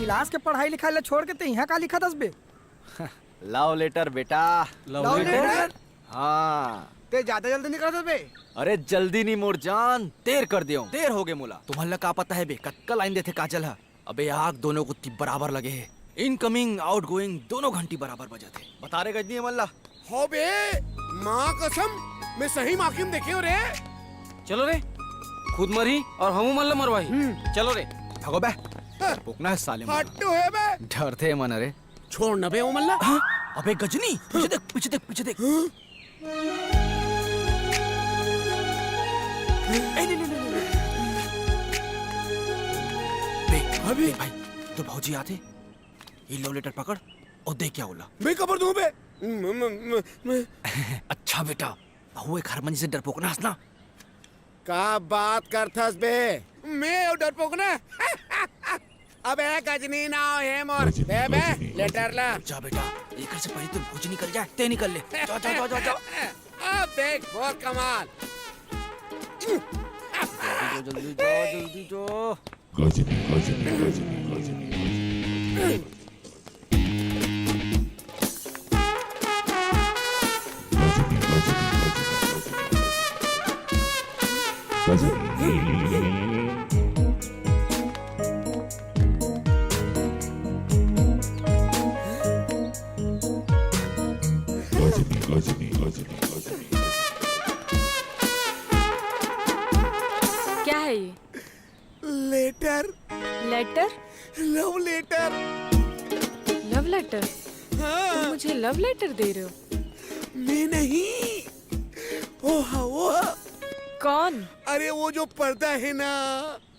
Class के पढ़ाई लिखाई ला छोड़ के ते यहाँ का लिखा दस बे? लव लेटर बेटा। Love letter? हाँ। ते ज्यादा जल्दी नहीं करते बे? अरे जल्दी नहीं मोर जान, देर कर दियो, देर हो गए मोला। तुम्हारा का पता है बे, कल लाइन देते काजल है। अबे आग दोनों को बराबर लगे है, इनकमिंग आउटगोइंग दोनों घंटी बराबर बजे थे। बता रहे गजनी मल्ला हो बे, माँ कसम मैं सही माकिम देखे हो रे। चलो रे, खुद मरी और हम मल्ला मरवाई। चलो रे भगो बे, पुकना है साले मल्ला। हट्टू है बे। डरते मन अरे। छोड़ न बे ओ मल्ला। अबे गजनी पीछे देख पीछे देख पीछे देख। अभी भाई तो भौजी आते ये लव लेटर पकड़ और देख क्या बोला। मैं खबर दूं बे। अच्छा बेटा बहु एक हरमनी से डरपोक ना हंसना। का बात करथस बे, मैं डरपोक ना। अबे गजनी ना है मोर बे बे लेटर ला। जा बेटा एक से पहले तो भौजी निकल जाए, ते निकल ले। जा जा जा जा जा। अब देख बहुत कमाल। जल्दी जल्दी जो। क्या है ये? Letter. Letter? Love letter. Love letter? हाँ। तुम मुझे लव लेटर दे रहे हो? मैं नहीं, वो कौन? अरे वो जो पर्दा है ना,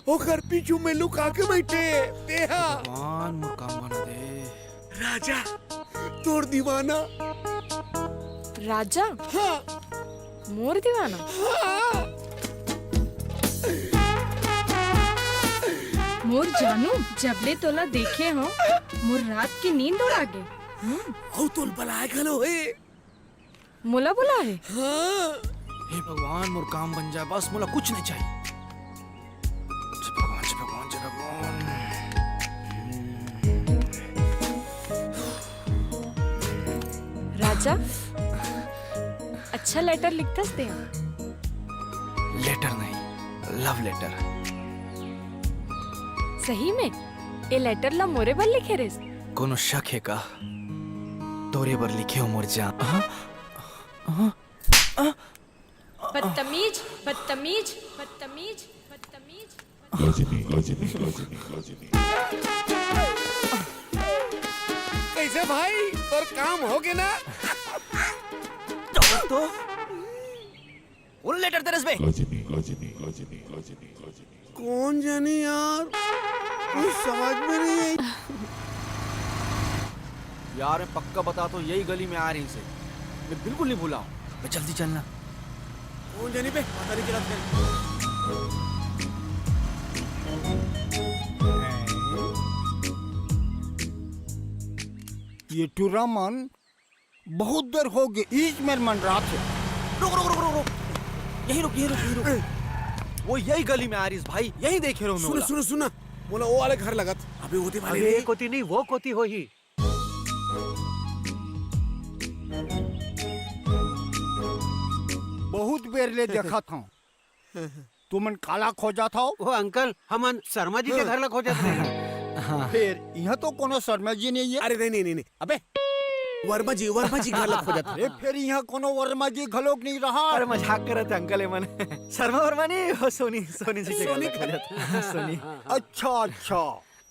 वो घर पीछू में लुका के बैठे देहा। भगवान मोर काम बना दे। राजा तोर दीवाना। राजा? हाँ मोर दीवाना? हाँ। मोर जानू जबले तोला देखे हो मोर रात की नींद उड़ा गे। औ तोल बलाए खलो है। मोला बुला है? हाँ। हे भगवान मोर काम बन जाए बस, मोला कुछ नहीं चाहिए। जय भगवान जय भगवान जय भगवान। राजा अच्छा लेटर लिखतस दे। लेटर नहीं लव लेटर। सही में ये लेटर ला मोरे बल लिखे रे? कोनो शक है का? तोरे बर लिखे हो मोर जान। बदतमीज बदतमीज बदतमीज बदतमीज। कैसे भाई तोर काम हो गया ना? तो उन लेटर तेरे पे कौन जाने यार, कुछ समझ में नहीं आई। यार मैं पक्का बता तो यही गली में आ रही से, मैं बिल्कुल नहीं भूला हूँ। मैं जल्दी चलना। कौन जाने पे पता नहीं चला। ये टूरामन बहुत देर हो गई, ईज मेर मन रहा थे। रुक रुक रुक रुक रुक, यही रुक यही रुक यही रुक। वो यही गली में आ रही भाई, यही देखे रहो। सुनो सुनो सुना, बोला वो वाले घर लगत। अबे होते वाले अबे कोती नहीं वो कोती हो ही। बहुत बेर ले देखा था तुमन काला खोजा था। वो अंकल हमन शर्मा जी के घर लग हो जाते हैं। फिर यहाँ तो कोनो शर्मा जी नहीं है। अरे नहीं नहीं नहीं, अबे वर्मा जी घर लग हो जाते। अरे फिर यहाँ कोनो वर्मा जी घलोक नहीं रहा। अरे मजाक कर रहे थे अंकल मन। शर्मा वर्मा नहीं, वो सोनी सोनी जी के घर लग हो जाते हैं। सोनी। अच्छा अच्छा,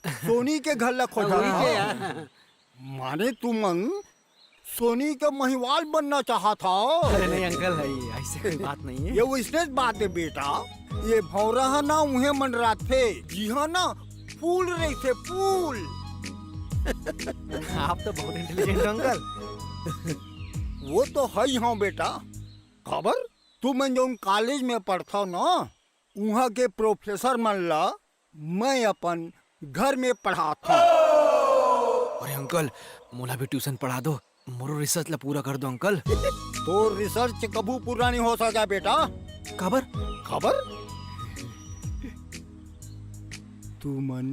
सोनी के घर लग खोजा। माने तुमन सोनी का महिवाल बनना चाहा था। अरे नहीं अंकल है, ऐसे कोई बात नहीं है। ये विशेष बात है बेटा। ये भौरा ना उन्हें मन रहा थे जी हाँ ना, फूल रहे थे फूल। आप तो बहुत इंटेलिजेंट हो अंकल। वो तो है ही हाँ बेटा। खबर तुम जो कॉलेज में पढ़ता ना, वहाँ के प्रोफेसर मन ला मैं अपन घर में पढ़ाता। अरे अंकल मोला भी ट्यूशन पढ़ा दो, मोरो रिसर्च ला पूरा कर दो अंकल। तो रिसर्च कबू पूरा नहीं हो सका बेटा। खबर खबर तुमन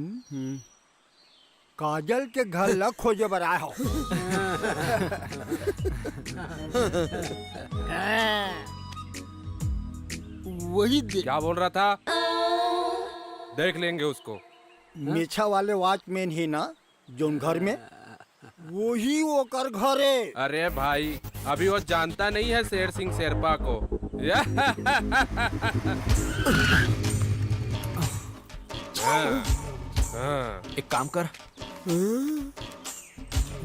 काजल के घर ला खोजे बर आए हो। वही क्या बोल रहा था? देख लेंगे उसको। मेछा वाले वॉचमैन ही ना जोन घर में, वही वो कर घर है। अरे भाई, अभी वो जानता नहीं है शेर सिंह शेरपा को। एक काम कर,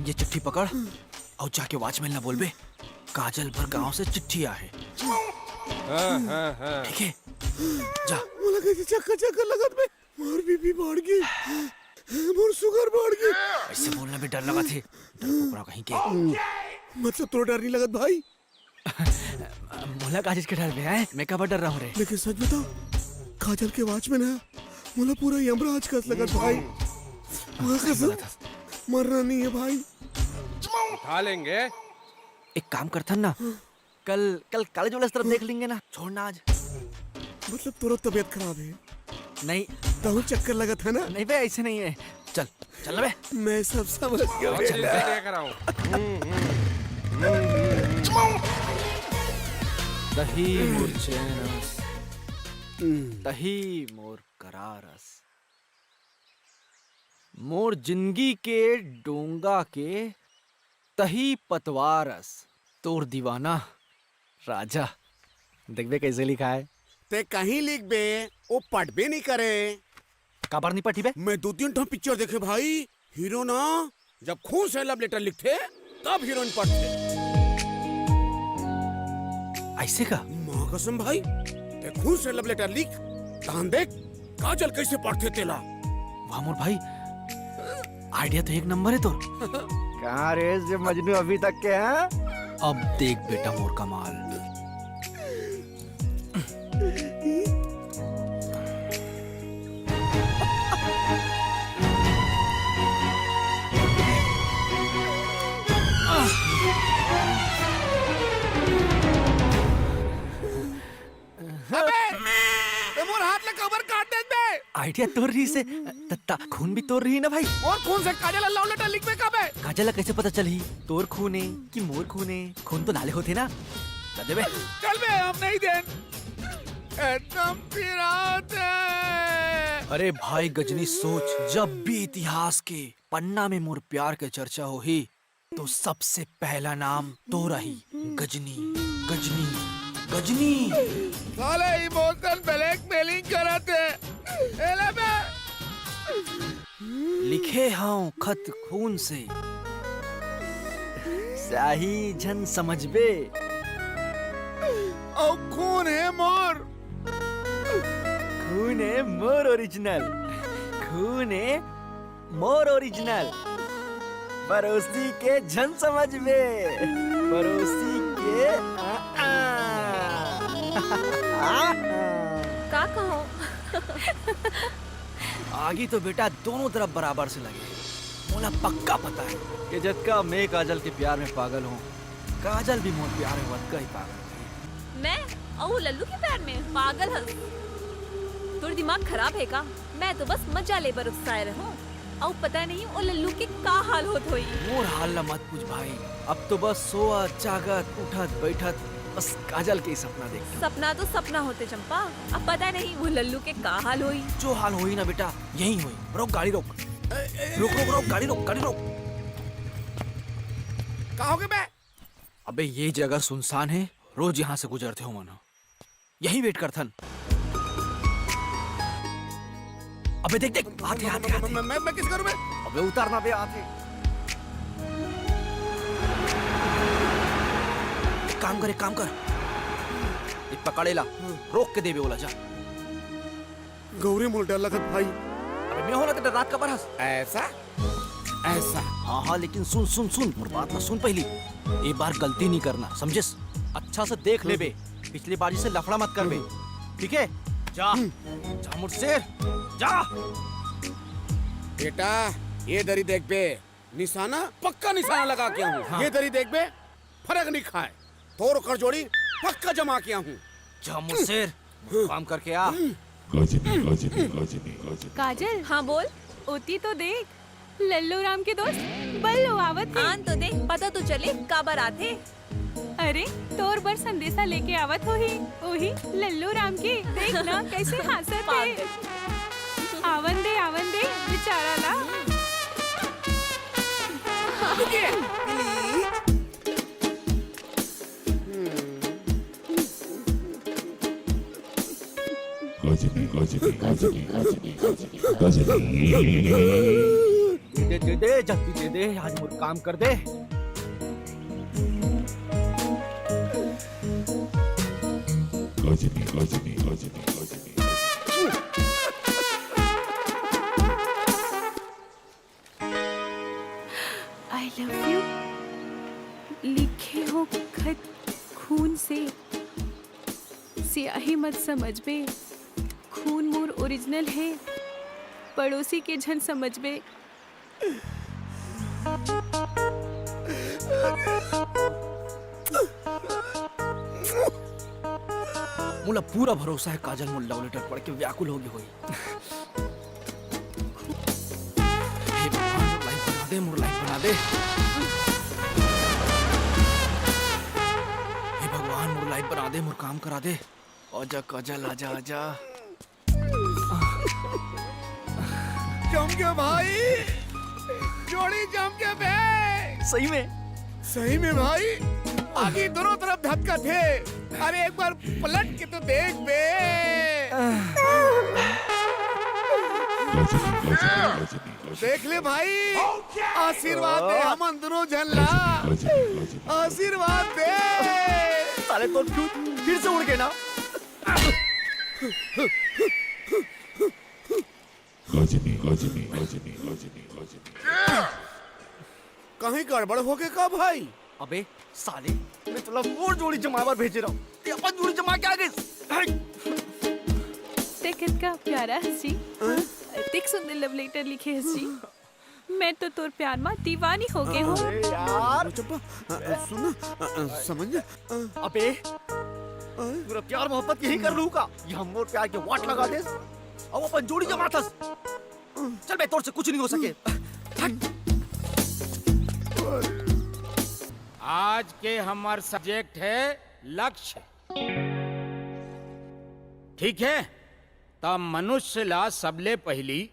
ये चिट्ठी पकड़ और जाके वॉचमैन ना बोलबे काजल भर गांव से चिट्ठी आए। ठीक है, जा। मला कशी चक्कर चक्कर लगत बे, मोर बीपी बढ़ गई, मोर शुगर बढ़ गई। ऐसे बोलना भी डर लगा थे, डरपोक कहीं के। मतलब तो डर नहीं लगत भाई? मोला काजल के डर में है, मैं कब डर रहा हूँ रे। लेकिन सच बताओ, काजल के वॉचमैन है, मुझे पूरा यमराज कस लगत भाई। कसम मरना नहीं है भाई। उठा लेंगे। एक काम करता ना, कल कॉलेज वाले तरफ देख लेंगे ना, छोड़ना आज। मतलब तुरंत तबीयत खराब है? नहीं तो चक्कर लगा था ना? नहीं बे, ऐसे नहीं है। चल चल ना बे। मैं सब समझ गया। देख रहा हूँ। दही मोर चैनस, दही मोर करारस, मोर जिंदगी के डोंगा के तही पतवारस, तोर दीवाना राजा। देख बे कैसे लिखा है। ते कहीं लिख बे, वो पढ़ भी नहीं करे। काबर नहीं पटी बे? मैं 2-3 ठो पिक्चर देखे भाई, हीरो ना जब खून से लव लेटर लिखते तब हीरोइन पढ़ते। ऐसे का? माँ कसम भाई, ते खून से लव लेटर लिख, तान देख काजल कैसे पढ़ते तेला। वाह मोर भाई, आइडिया तो एक नंबर है तो। कहाँ रे जे मजनू अभी तक के हैं? अब देख बेटा मोर कमाल। मोर हाथ ले कबर काट दे बे। आइडिया तोड़ रही से तत्ता खून भी तोड़ रही ना भाई। और खून से काजल लव लेटर लिख बे कब है? काजल कैसे पता चली तोर खून है कि मोर खून है? खून तो नाले होते ना। दे बे। चल बे, हम नहीं देन। एकदम पिरात है। अरे भाई गजनी सोच, जब भी इतिहास के पन्ना में मोर प्यार के चर्चा होही तो सबसे पहला नाम तोरा ही। गजनी गजनी गजनी। साले इमोशनल ब्लैकमेलिंग कराते। एला बे। लिखे हाँ खत खून से, सही झन समझबे। और खून है मोर। खून है मोर ओरिजिनल, खून है मोर ओरिजिनल। पड़ोसी के झन समझ में, पड़ोसी के का कहो? आगे तो बेटा दोनों तरफ बराबर से लगे। मोला पक्का पता है कि जब मैं काजल के प्यार में पागल हूँ, काजल भी मोर प्यार में वतका ही पागल। मैं और लल्लू के प्यार में पागल हूँ? तोर दिमाग खराब है का? मैं तो बस मजा ले बर उकसाए रहूं। और पता नहीं वो लल्लू के का हाल होत होई। मोर हाल ना मत पूछ भाई, अब तो बस सोवत जागत उठत बैठत बस काजल के ही सपना देख। सपना तो सपना होते चंपा, अब पता नहीं वो लल्लू के का हाल होई। जो हाल होई ना बेटा यही होई। रोक गाड़ी रोक, रोक रोक रोक गाड़ी रोक, गाड़ी रोक। कहाँ हो गए बे? अबे ये जगह सुनसान है, रोज यहाँ से गुजरते हो मनो, यही वेट करथन। अबे देख देख आते आते आते। मैं किस करूँ बे? अबे उतारना बे आते। एक काम कर, एक काम कर, एक पकड़ेला रोक के देवे बोला जा। गौरी मोर डर लगत भाई। अबे मैं होला तो रात का बरस। ऐसा ऐसा। हाँ हाँ लेकिन सुन सुन सुन मोर बात ना सुन पहली। एक बार गलती नहीं करना समझिस? अच्छा से देख ले बे, पिछली बारी से लफड़ा मत कर बे, ठीक है? जा जा मुझसे जा। बेटा ये दरी देख बे, निशाना पक्का निशाना लगा के हूँ। हाँ। ये दरी देख बे, फर्क नहीं खाए। तोड़ कर जोड़ी पक्का जमा किया हूँ। जा मुझसे काम करके आ। काजल हाँ बोल। ओती तो देख। लल्लू राम के दोस्त बल्लू आवत है। आन तो दे, पता तो चले का बारात है। अरे तोर बर संदेशा लेके आवत होही ओही लल्लू राम के। देख ना कैसे हंसत है। पागल। आवन दे बेचारा ला। दे जल्दी दे दे, आज मुझे काम कर दे। आई लव यू लिखे हो खत खून से। सियाही मत समझ बे, खून मोर ओरिजिनल है, पड़ोसी के झन समझ बे। मुला पूरा भरोसा है काजल मुल लव लेटर पढ़ के व्याकुल होगी हुई। हे भगवान, मोर लाइफ बना दे। हे भगवान, मोर लाइफ बना दे, मोर काम करा दे। आजा काजल, आजा आजा। जम गया भाई, जोड़ी जम गया बे। सही में भाई, आगे दोनों तरफ धक्का थे। अरे एक बार पलट के तो देख बे। देख ले भाई, आशीर्वाद दे हम दोनों झल्ला, आशीर्वाद दे। साले तो फिर से उड़ गए ना। कहीं गड़बड़ हो गए का भाई? अबे साले, मैं तुला और जोड़ी जमावर भेज रहा हूँ, ते अपन जोड़ी जमा के आ गए। देखत का प्यारा हंसी, देख सुंदर लव लेटर लिखे हंसी। मैं तो तोर प्यार में दीवानी हो गई हूँ। अरे यार, सुन, समझ। अबे पूरा प्यार मोहब्बत यही कर लूँ का? ये हम मोर प्यार के वाट लगा दे, अब अपन जोड़ी जमा थस। चल बे, तोर से कुछ नहीं हो सके। आज के हमार सब्जेक्ट है लक्ष्य। ठीक है, तब मनुष्य ला सबले पहली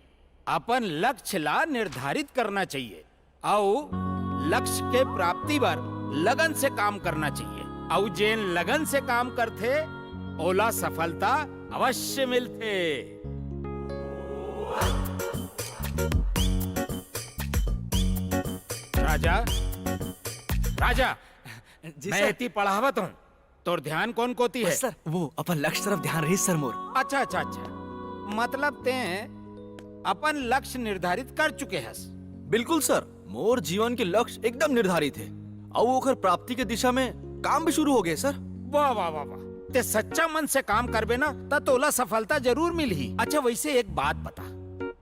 अपन लक्ष्य ला निर्धारित करना चाहिए और लक्ष्य के प्राप्ति पर लगन से काम करना चाहिए। और जेन लगन से काम करते ओला सफलता अवश्य मिलते। राजा, मैं इतनी पढ़ावत हूँ, तोर ध्यान कौन कोती है? सर, वो अपन लक्ष्य तरफ ध्यान रही सर मोर। अच्छा, मतलब ते अपन लक्ष्य निर्धारित कर चुके हैं। बिल्कुल सर, मोर जीवन के लक्ष्य एकदम निर्धारित है और ओकर प्राप्ति के दिशा में काम भी शुरू हो गए सर। वाह वाह वाह वाह, ते सच्चा मन से काम करबे ना ता तोला सफलता जरूर मिलही। अच्छा वैसे एक बात बता,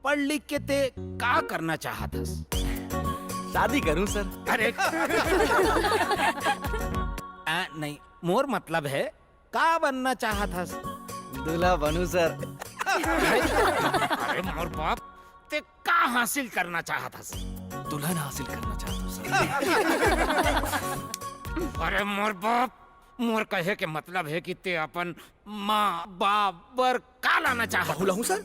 पढ़ लिख के ते का करना चाहत हस? शादी करूं सर। अरे नहीं, मोर मतलब है का बनना चाहत हस? दूल्हा बनूं सर। अरे मोर बाप, ते का हासिल करना चाहत हस? दुल्हन हासिल करना चाहता हूं सर। अरे मोर बाप, मोर कहे के मतलब है कि ते अपन माँ बाप बर का लाना चाहत? बहुला हूं सर।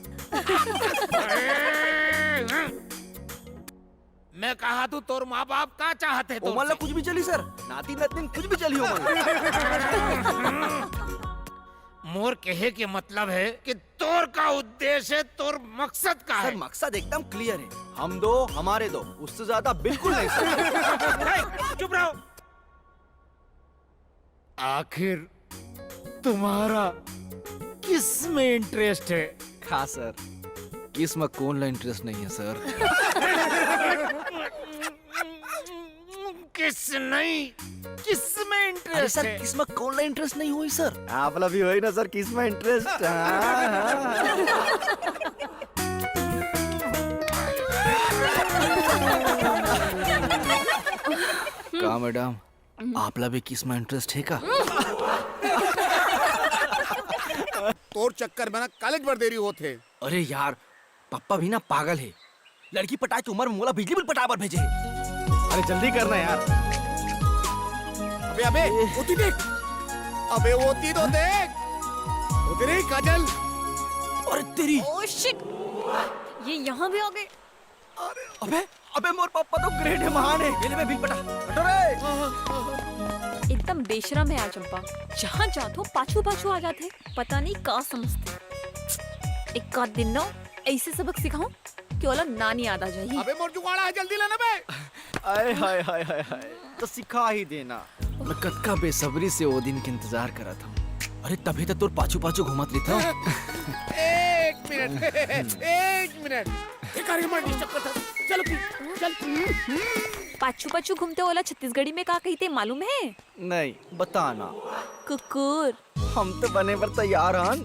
मैं कहा तू तोर माँ बाप का चाहते हैं? ओमन ला कुछ भी चली सर, नाती नातिन कुछ भी चली ओमन। मोर कहे के मतलब है कि तोर का उद्देश्य है, तोर मकसद का है। सर मकसद एकदम क्लियर है, हम दो हमारे दो, उससे ज्यादा बिल्कुल नहीं सर। चुप रहो। आखिर तुम्हारा किस में इंटरेस्ट है? खा सर, किस में कौन ला इंटरेस्ट नहीं है सर। किस नहीं, किस में अरे इंटरेस्ट सर, है? किस में कौन ला इंटरेस्ट नहीं हुई सर? आप ला भी हुई ना सर, किस में इंटरेस्ट। का मैडम, आप ला भी किस में इंटरेस्ट है का? तोर चक्कर में ना कॉलेज भर देरी होते। अरे यार, पापा भी ना पागल है, लड़की पटाए की उम्र में मोला बिजली बिल पटावर भेजे है। अरे जल्दी करना यार। अबे अबे होती देख, अबे होती तो देख, होती नहीं काजल। अरे तेरी, ओह शिट, ये यहाँ भी आ गए। अबे अबे मोर पापा तो ग्रेट है, महान है। ले बिल पटा, हटो रे। एकदम बेशरम है आज चंपा, जहाँ जातो पाछू पाछू आ जाते, पता नहीं का समझते। एक आध दिन ना ऐसे सबक सिखाऊं कि वाला नानी याद आ जाएगी। अबे मोर जुगाड़ा है, जल्दी लेना बे। आय हाय हाय हाय हाय, तो सिखा ही देना। मैं कद का बेसब्री से वो दिन के इंतजार करा था। अरे तभी तो तोर पाछू पाछू घुमत रही था। एक मिनट, एक आरी मार डिस्टर्ब करता। चलो चल। पाछू पाछू घूमते वाला छत्तीसगढ़ी में का कहते मालूम है? नहीं बताना। कुकुर। हम तो बने पर तैयार हन।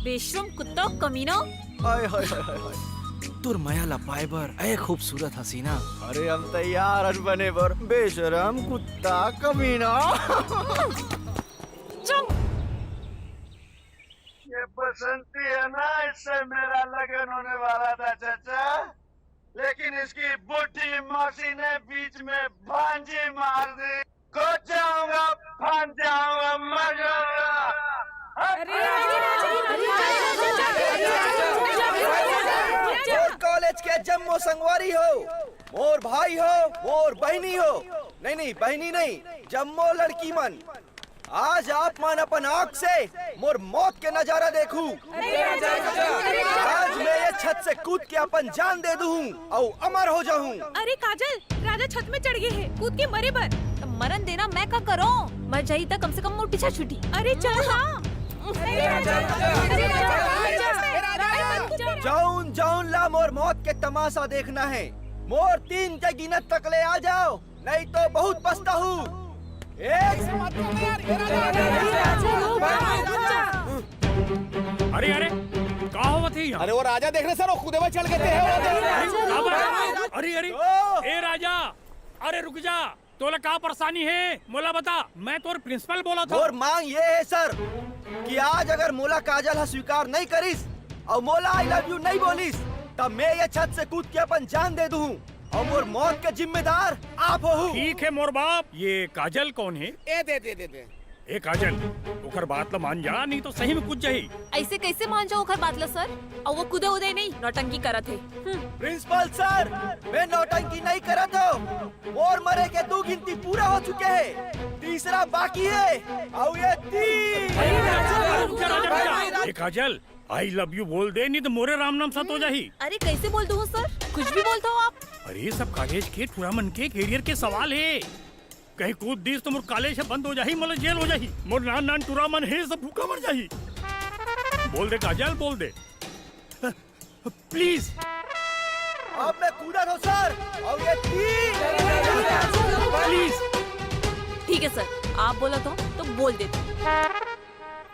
बेशरम कुत्ता कमीना। हाय हाय हाय हाय हाय, तुर माया लपाए बर ए खूबसूरत हसीना। अरे हम तैयार हन बने बर बेशरम कुत्ता कमीना। ये बसंती है ना, इससे मेरा लगन होने वाला था चाचा, लेकिन इसकी बुढ़ी मौसी ने बीच में भांजी मार दी। खो जाऊंगा, फान जाऊंगा, मर जाऊंगा। मोर कॉलेज के जम्मो संगवारी हो, मोर भाई हो, मोर बहनी हो। नहीं बहनी नहीं, जम्मो लड़की मन। आज आप मन अपन आँख से मोर मौत के नजारा देखूं। आज मैं ये छत से कूद के अपन जान दे दूं और अमर हो जाऊं। अरे काजल, राजा छत में चढ़ गए हैं, कूद के मरे बर। तो मरन देना मैं का करो, मर जाई तक कम से कम मोर पीछा छुटी। अरे चल हाँ। जाऊन जाऊन ला मोर मौत के तमाशा देखना है। मोर 3 के गिनत तक ले आ जाओ, नहीं तो बहुत पछता हूँ। अरे अरे कहाँ हुआ थी यहाँ? अरे वो राजा देख रहे सर, वो खुदे में चढ़ गए थे। अरे अरे ए राजा, अरे रुक जा, तोला क्या परेशानी है मोला बता। मैं तोर प्रिंसिपल बोला था। और मांग ये है सर कि आज अगर मोला काजल हा स्वीकार नहीं करिस और मोला आई लव यू नहीं बोलिस, तब मैं ये छत से कूद के अपन जान दे दूं और मोर मौत के जिम्मेदार आप हो। ठीक है मोर बाप। ये काजल कौन है? दे। ए काजल, ओकर बात ला मान जा, नहीं तो सही में कूद जाही। ऐसे कैसे मान जाओ खर बात ला सर? और वो कूदे उदे नहीं नौटंकी करत है। प्रिंसिपल सर, मैं नौटंकी नहीं करत हूँ। और मरे के 2 गिनती पूरा हो चुके हैं, तीसरा बाकी है। और ये 3। ए काजल, आई लव यू बोल दे, नहीं तो मोरे राम नाम सत हो जाही। अरे कैसे बोल दूँ सर, कुछ भी बोलता हो आप। अरे सब कॉलेज के पूरा मन के कैरियर के सवाल है। कहीं कूद दीस तो मोर कॉलेज है बंद हो जाही, मतलब जेल हो जाही। मोर नान टूरा मन है, सब भूखा मर जाही। बोल दे काजल, बोल दे प्लीज। अब मैं कूदा था सर, और ये 3। प्लीज। ठीक है सर, आप बोला तो बोल देते।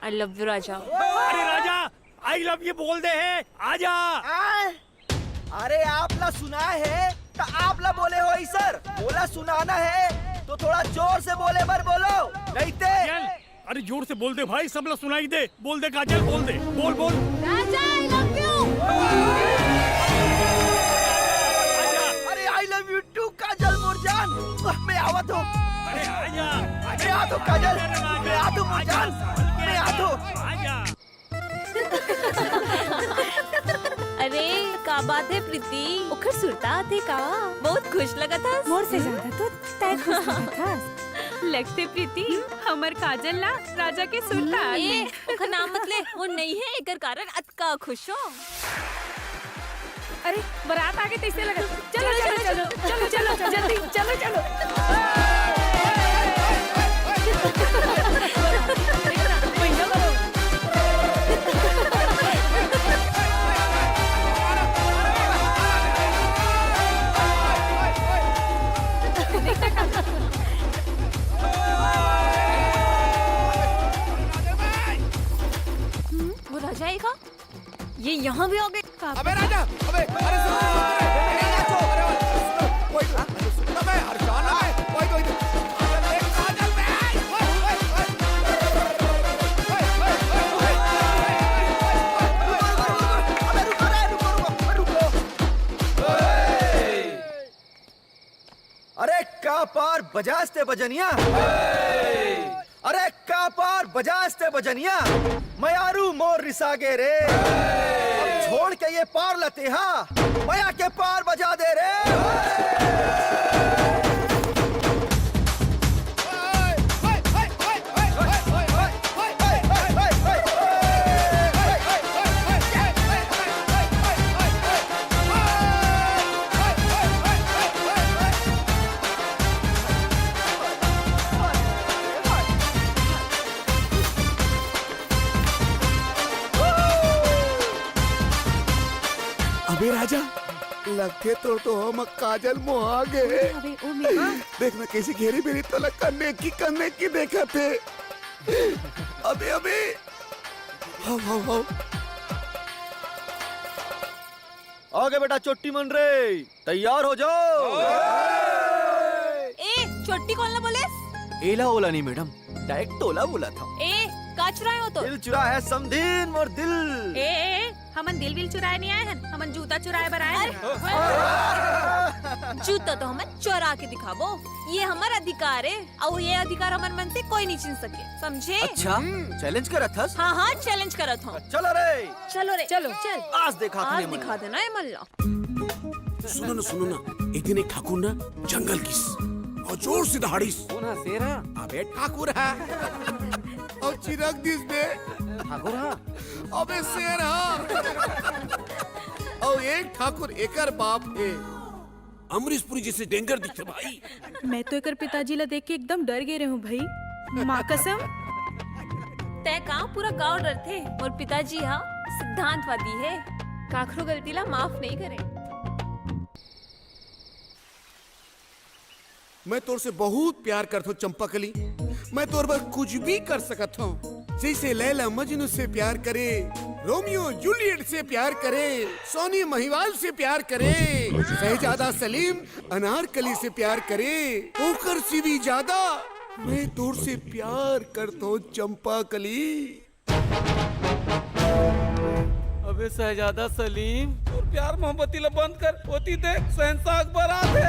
आई लव यू राजा। अरे राजा, आई लव यू बोल दे है, आजा। अरे आप ला सुना है तो आप ला बोले हो सर। बोला सुनाना है तो थोड़ा जोर से बोले बर बोलो, नहीं ते। अरे जोर से बोल दे भाई, सब ला सुनाई दे। बोल दे काजल, बोल दे, बोल बोल। राजा आई लव यू। अरे आई लव यू टू काजल मुरजान, मैं आवत हूँ। अरे आजा, मैं आता हूँ काजल, मैं आता हूँ मुरजान, मैं आता हूँ। अरे का बात है प्रीति, उखर सुरता थे का? बहुत खुश लगा था। मोर से ज्यादा तो तय खुश लगा था। लगते प्रीति हमर काजल ला राजा के सुरता। ए उखर नाम मत ले, वो नहीं है एकर कारण अतका खुश हो। अरे बारात आगे तैसे लगा। चलो चलो चलो चलो चलो जल्दी चलो चलो। वो राजा आएगा, ये यहाँ भी आ गए। अबे राजा, अबे अरे का पार बजाजते बजनिया, अरे का पार बजाजते बजनिया, मयारू मोर रिसागे रे, अब छोड़ के ये पार लते हा, मया के पार बजा दे रे। अबे राजा लगते तो हम काजल मोहा गए। देखना कैसी घेरी मेरी तो करने की देखा थे। अबे अबे हाउ आगे बेटा चोटी मन रे, तैयार हो जाओ। ए चोटी कौन ना बोले? एला ओला नहीं मैडम, डायरेक्ट टोला बोला था। ए का चुराए हो तो? दिल चुरा है समधीन मोर दिल। ए हमन दिल विल चुराए नहीं आए हैं, हमन जूता चुराए बर आए हैं। जूता तो हमन चोरा के दिखाबो, ये हमारा अधिकार है और ये अधिकार हमन मन से कोई नहीं छीन सके, समझे? अच्छा चैलेंज करत हस? हाँ हाँ चैलेंज करत हूँ। चलो रे, चलो रे चलो चल, आज देखा आज दिखा देना है मल्ला। सुनो ना, एक दिन एक ठाकुर ना जंगल किस और जोर से दहाड़ीस। कौन है शेरा? अबे ठाकुर है और चिराग दिस बे ठाकुर हा? अबे शेर हा। और एक ठाकुर एकर बाप है अमरीशपुरी जैसे डेंगर दिखते भाई। मैं तो एकर पिताजी ला देख के एकदम डर गए हूँ भाई, माँ कसम। तय कहाँ पूरा गांव डरते और पिताजी हाँ सिद्धांतवादी है, काखरो गलती ला माफ नहीं करे। मैं तोर से बहुत प्यार करता हूँ चंपाकली, मैं तोर पर कुछ भी कर सकता हूँ। जैसे लैला मजनू से प्यार करे, रोमियो जूलियट से प्यार करे, सोनी महिवाल से प्यार करे, शहजादा सलीम अनारकली से प्यार करे, ओकर से भी ज्यादा मैं तोर से प्यार करता हूँ चंपाकली। अबे शहजादा सलीम, और प्यार मोहब्बती ला बंद कर, होती देख शहंशाह अकबर आते।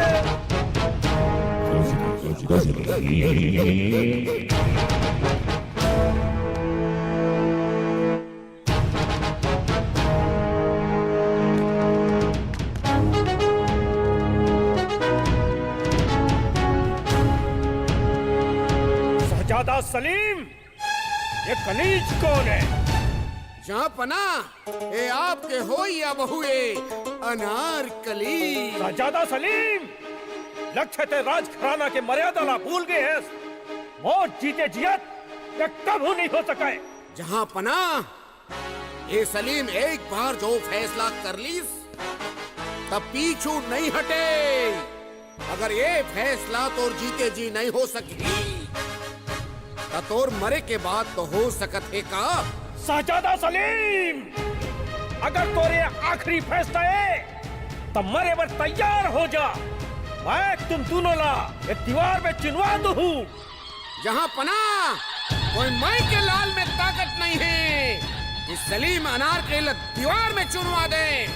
शहजादा सलीम, ये कनीज कौन है? जहाँ पना ए आपके हो या बहुए अनारकली। शहजादा सलीम, लक्ष्य ते राज घराना के मर्यादा ला भूल गए हैं। मौत जीते जियत ये कभी नहीं हो सका है। जहाँ पना ये सलीम एक बार जो फैसला कर लीस तब पीछू नहीं हटे। अगर ये फैसला तोर जीते जी नहीं हो सकी तो तोर मरे के बाद तो हो सकत है का? शहजादा सलीम, अगर तोरे आखिरी फैसला है तो मरे पर तैयार हो जा। मैं तुम दोनों ला एक दीवार में चिनवा दूं। जहाँ पना कोई माई के लाल में ताकत नहीं है कि सलीम अनार के दीवार में चुनवा दे।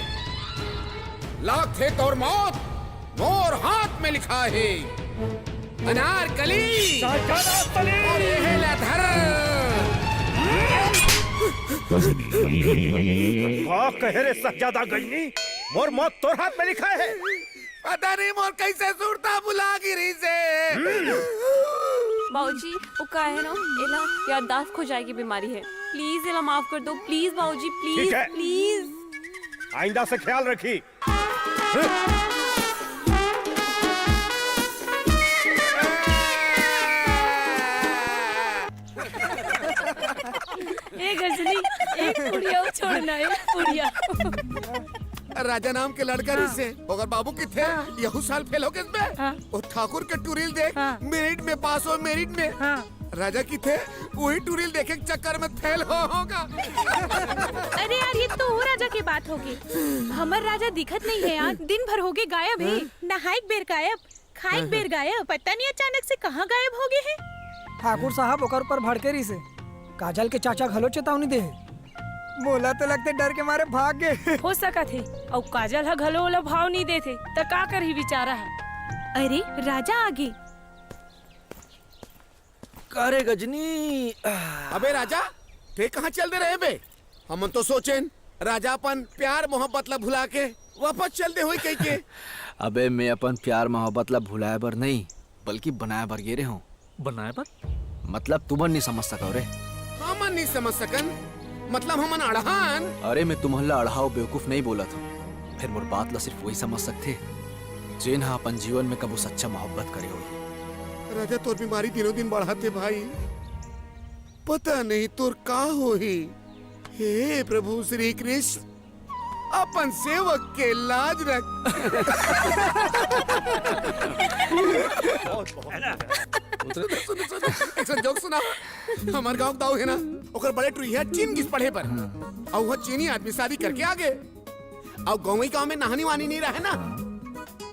लाख थे तोर मौत मोर हाथ में लिखा है। अनारकली शहजादा सलीम, और ये है लधर। हाँ कह रे शहजादा गजनी, मोर मौत तोर हाथ में लिखा है। पता नहीं मोर कैसे सुरता बुला गिरी से। बाबूजी वो का है ना, एला याददाश्त खो जाएगी बीमारी है, प्लीज एला माफ कर दो, प्लीज बाबूजी, प्लीज ठीक है। प्लीज। आइंदा से ख्याल रखी। एक गजनी, एक पुड़िया छोड़ना है, पुड़िया। राजा नाम के लड़का से अगर बाबू की थे यहू साल फेल हो गए इसमें। और ठाकुर के टूरिल देख मेरिट में पास हो, मेरिट में राजा की थे वही टूरिल देखे के चक्कर में फेल होगा। अरे यार ये तो वो राजा की बात होगी, हमर राजा दिखत नहीं है यार, दिन भर हो गए गायब है। नहाइक बेर गायब, खाइक बेर गायब, पता नहीं अचानक से कहाँ गायब हो गए हैं। ठाकुर साहब ओकर ऊपर भड़केरी से काजल के चाचा घलो चेतावनी दे, बोला तो लगते डर के मारे भाग गए। हो सका थे और काजल हा घलो ओला भाव नहीं देते तो का कर ही विचारा है। अरे राजा आगे। करे गजनी अबे राजा थे कहाँ चल दे रहे बे? हम तो सोचेन राजा अपन प्यार मोहब्बत ला भुला के वापस चल दे हुई कहीं के। अबे मैं अपन प्यार मोहब्बत ला भुलाए बर नहीं बल्कि बनाए बर गे रहे हूँ। बनाए पर मतलब तुमन नहीं समझ सका रे। हमन नहीं समझ सकन मतलब हमन अड़हान। अरे मैं तुम्हारा अड़हाओ बेवकूफ नहीं बोला था। फिर मोर बात ला सिर्फ वही समझ सकते जेन हा अपन जीवन में कबू सच्चा मोहब्बत करे हो। राजा तोर बीमारी दिनों दिन बढ़ाते भाई, पता नहीं तोर का होही। हे प्रभु श्री कृष्ण अपन सेवक के लाज रख। सुन जोक सुना। हमार गांव दाऊ है ना ओकर बड़े टुइया चीन किस पढ़े पर और वह चीनी आदमी शादी करके आ गए और गाँव में नहानी वानी नहीं रहे ना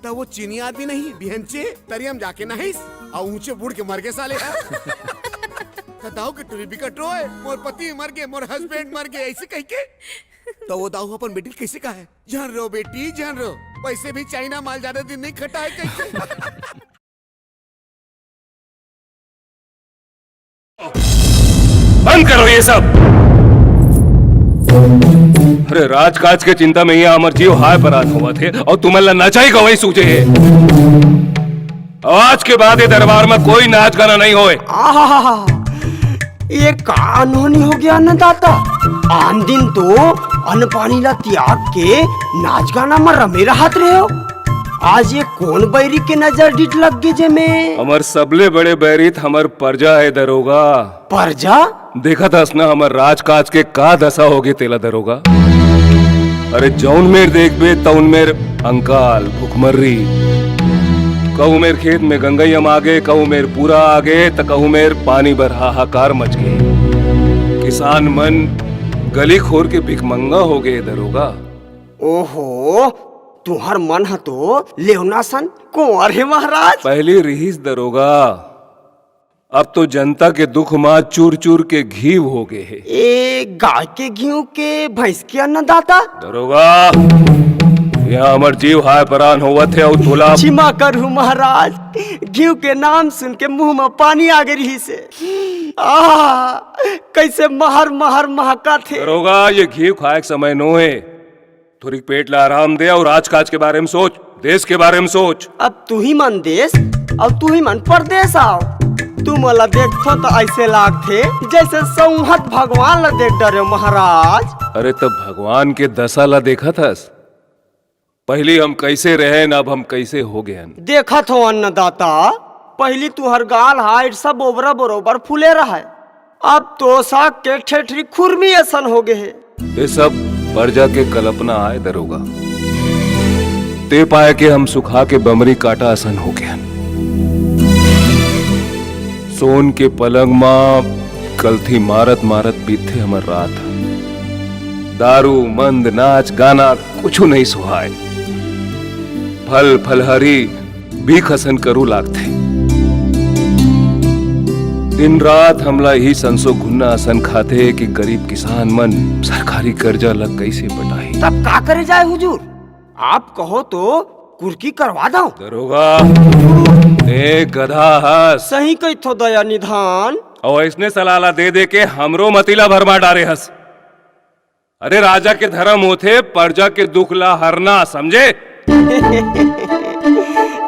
तो वो चीनी आदमी नहीं बिहनचे तरियम जाके नहिस और ऊंचे बुढ़ के मर गए साले। दाऊ के टुरी बिकट रोए मोर पति मर गए मोर हस्बैंड मर गए ऐसे कह के तो वो दाऊ अपन बेटी कैसे कहा है जान रो बेटी जान रो वैसे भी चाइना माल ज्यादा दिन नहीं खटा है कैसे। बंद करो ये सब। अरे राजकाज के चिंता में यहाँ अमर जीव हाय परात हुआ थे और तुम्हारा नचाई गवाई सूझे है। आज के बाद ये दरबार में कोई नाच गाना नहीं होए। ये का अनहोनी हो गया अन्नदाता। आन दिन तो अन्न पानी ला त्याग के नाच गाना में रमे रहत रहे हो। आज ये कौन बैरी के नजर डिट लग गए जे में? हमार सबले बड़े बैरित हमार प्रजा है दरोगा। प्रजा? देखा था ना हमार राजकाज के का दशा होगी तेला दरोगा। अरे जौन मेर देखबे तौन मेर अंकाल भुखमर्री कहू मेर खेत में गंगैयम आगे कहू मेर पूरा आगे त कहू मेर पानी बर हाहाकार मच गए। किसान मन गली खोर के भिखमंगा हो गए दरोगा। ओहो तुहर मन है तो लेवना सन कुंवर है महाराज। पहली रहीस दरोगा अब तो जनता के दुख माँ चूर चूर के घी हो गए है। ए गाय के घी के भैंस के अन्नदाता। दरोगा यहाँ अमर जीव हाय परान हुआ थे और तोला क्षमा करू महाराज घी के नाम सुन के मुंह में पानी आ गई से। कैसे महर महर महका थे। दरोगा ये घी खाए के समय नो है। थोड़ी पेट ला आराम दे और राजकाज के बारे में सोच देश के बारे में सोच। अब तू ही मन देश और तू ही मन परदेश आओ। तू मला देखो तो ऐसे लागते जैसे संहत भगवान ला देख डरे महाराज। अरे तब भगवान के दशा ला देखा था पहली हम कैसे रहे अब हम कैसे हो गए। देखा था अन्नदाता पहली तू हर गाल हाइट सब ओबरा बरोबर फूले रहा है अब तो साग के ठेठरी खुरमी ऐसन हो गए है। ये सब प्रजा के कल्पना आए दरोगा ते पाए के हम सुखा के बमरी काटा आसन हो गया। सोन के पलंग माँ कलथी मारत मारत बीते हमर रात। दारू मंद नाच गाना कुछ नहीं सुहाए। फल फलहरी भी खसन करू लागते। दिन रात हमला ही संसो गुन्ना आसन खाते कि गरीब किसान मन सरकारी कर्जा लग कैसे पटाई। तब का करे जाए हुजूर आप कहो तो कुर्की करवा दो। दरोगा एक गधा हस सही कही थो दया निधान और इसने सलाला दे दे के हमरो मतीला भरमा डारे हस। अरे राजा के धर्म होते प्रजा के दुख ला हरना समझे।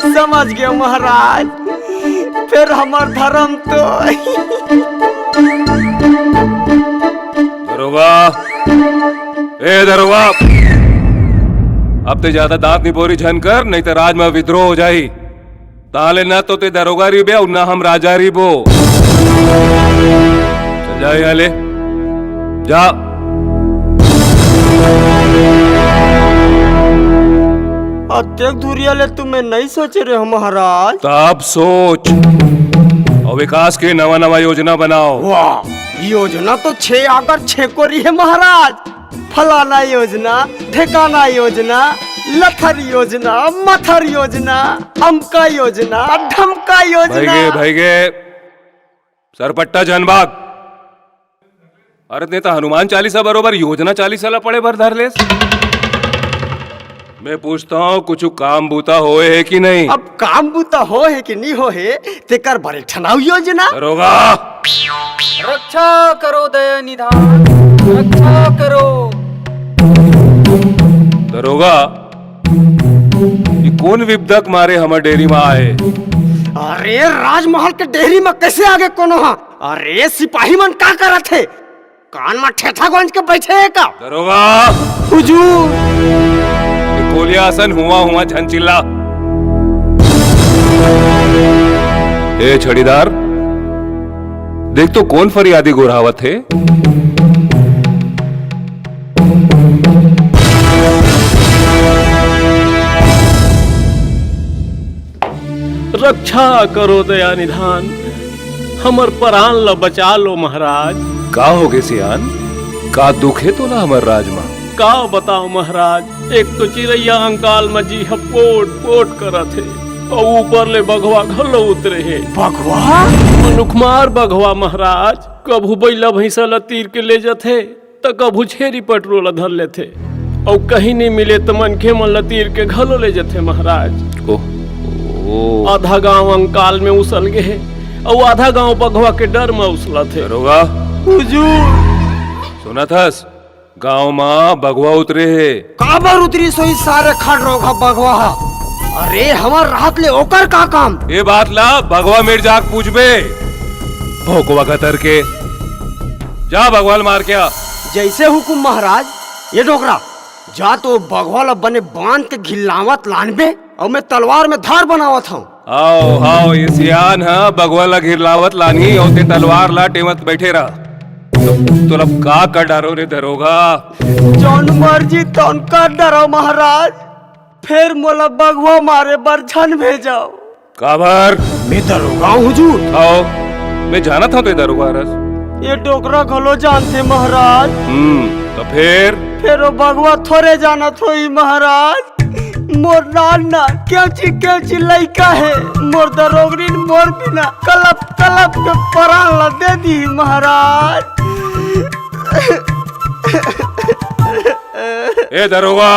समझ गए महाराज फिर हमार धर्म तो दरोगा ए दरोगा अब ते ज्यादा दांत नहीं बोरी झनकर नहीं तो राज में विद्रोह हो जाई। ताले ना तो ते दरोगा री बे और ना हम राजा री बो। चल जा यहाँ ले जा। अत्यक दूरिया ले तुम्हें नहीं सोचे रहे हो महाराज। तब सोच और विकास के नवा नवा योजना बनाओ। वाह योजना तो 6 आकर 6 को रही है महाराज। फलाना योजना ठिकाना योजना लथर योजना मथर योजना अमका योजना ढमका योजना। भैगे सरपट्टा जनबाग। अरे ने तो हनुमान चालीसा बरोबर योजना 40 साल पड़े भर धर ले। मैं पूछता हूँ कुछ काम बूता होए है कि नहीं? अब काम बूता हो है कि नहीं हो है तेकर बड़े ठनाव योजना दरोगा रक्षा करो दया निधान, रक्षा करो। दरोगा ये कौन विपदक मारे हमर डेरी में आए? अरे राजमहल के डेहरी में कैसे आगे कोनो हा? अरे सिपाही मन का करत थे? कान में ठेठा गंज के बैठे है का? दरोगा हुजूर ये कोलियासन हुआ झनचिल्ला। ए छड़ीदार देख तो कौन फरियादी गुरावत है? रक्षा करो दया निधान, हमर प्राण ल बचा लो महाराज। का हो गए सियान? का दुख है तो ना हमर राजमा? का बताओ महाराज, एक तो चिड़ैया अंकाल में जी पोट पोट करत है और ऊपर ले बघवा घलो उतरे है। बघवा? मनुखमार बघवा महाराज, कभू बैला भैंसा ल तीर के ले जाते तो कभू छेरी पटरोल धर लेते और कहीं नहीं मिले तो मनखे मन ल तीर के घलो ले जाते महाराज। आधा गांव अंकाल में उसल गए और आधा गांव बघवा के डर में उसला थे। दरोगा हुजूर सुना थस गांव में बघवा उतरे है। काबर उतरी सोई सारे खड़ रोगा बघवा। अरे हमार रात ले ओकर का काम? ये बात ला भगवा मेर जाग पूछबे भोकवा खतर के जा भगवान मार के आ। जैसे हुकुम महाराज। ये डोकरा जा तो बघवा ला बने बांध के घिल्लावत लानबे और मैं तलवार में धार बनावत हूँ। आओ आओ ये सियान है भगवा ला घिरलावत लानी और ते तलवार ला टेमत बैठे रहा। तो अब का कर डरो रे दरोगा? जौन मर्जी तौन कर डरो महाराज। फिर मोला बघवा मारे बर झन भेजाओ। काबर? मैं दरोगा हुजूर। आओ मैं जाना था तो दरोगा रस। ये डोकरा घलो जानते महाराज। तो फिर वो बघवा थोड़े जाना थोई महाराज। मोर नाना क्यों लइका है। मोर दरोगरीन मोर बिना कलप कलप के प्राण ला दे दी महाराज। ए दरोगा